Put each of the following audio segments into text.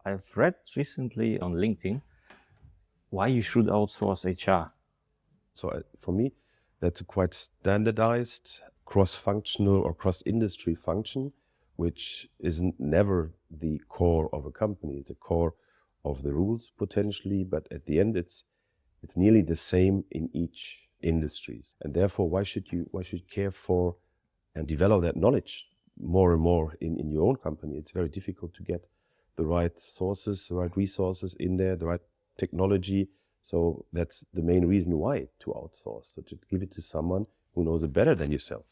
I've read recently on LinkedIn why you should outsource HR. So for me, that's a quite standardized cross-functional or cross-industry function, which is never the core of a company. It's a core of the rules potentially, but at the end, it's nearly the same in each industries. And therefore, why should you care for and develop that knowledge more and more in your own company? It's very difficult to get the right sources, the right resources in there, the right technology. So that's the main reason why to outsource, so to give it to someone who knows it better than yourself.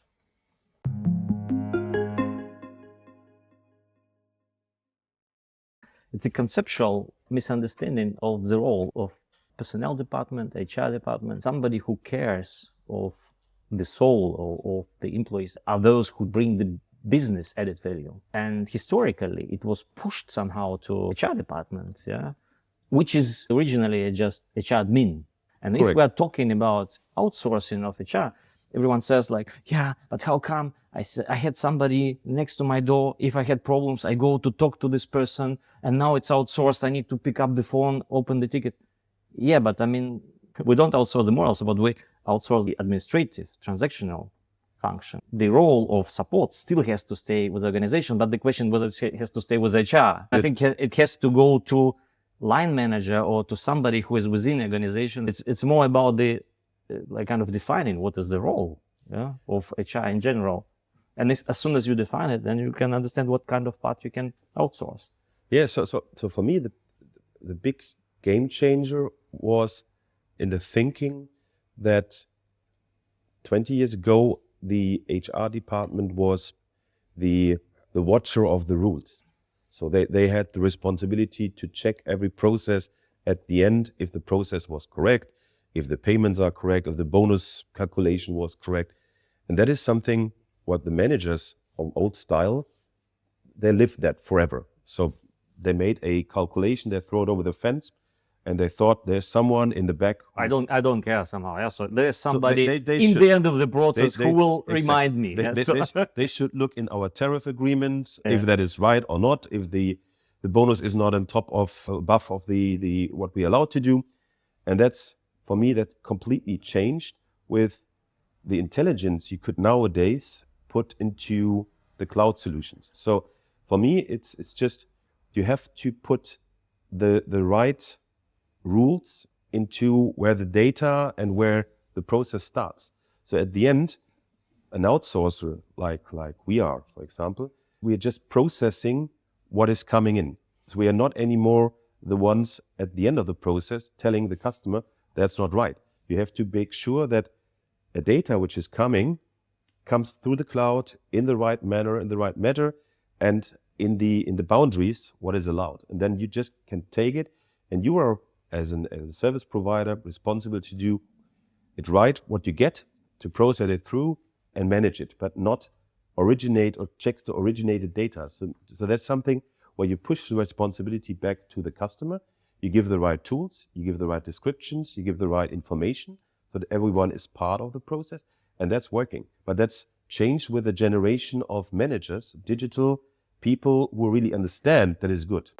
It's a conceptual misunderstanding of the role of personnel department, HR department. Somebody who cares of the soul of the employees are those who bring the business added value. And historically, it was pushed somehow to HR department, which is originally just HR admin. And Correct. If we are talking about outsourcing of HR, everyone says like, yeah, but how come I had somebody next to my door. If I had problems, I go to talk to this person, and now it's outsourced. I need to pick up the phone, open the ticket. Yeah, but I mean, we don't outsource the morals, but we outsource the administrative, transactional function. The role of support still has to stay with the organization, but the question whether it has to stay with HR. I think it has to go to line manager or to somebody who is within the organization. It's more about the like kind of defining what is the role of HR in general. And as soon as you define it, then you can understand what kind of part you can outsource. Yeah, so for me, the big game changer was in the thinking that 20 years ago, the HR department was the watcher of the rules. So they had the responsibility to check every process at the end, if the process was correct, if the payments are correct, if the bonus calculation was correct. And that is something what the managers of old style, they lived that forever. So they made a calculation, they throw it over the fence, and they thought there's someone in the back. I don't care somehow. Yeah? So there is somebody so they in should, the end of the process who will exactly remind me. They should look in our tariff agreement if that is right or not, if the bonus is not on top of above of the what we are allowed to do. And that's, for me, that completely changed with the intelligence you could nowadays put into the cloud solutions. So for me, it's just you have to put the right rules into where the data and where the process starts. So at the end, an outsourcer like we are, for example, we are just processing what is coming in. So we are not anymore the ones at the end of the process telling the customer that's not right. You have to make sure that a data which is coming comes through the cloud in the right manner, in the right matter, and in the boundaries what is allowed. And then you just can take it, and you are as a service provider responsible to do it right, what you get, to process it through and manage it, but not originate or check the originated data. So that's something where you push the responsibility back to the customer. You give the right tools, you give the right descriptions, you give the right information so that everyone is part of the process, and that's working. But that's changed with a generation of managers, digital people who really understand that is good.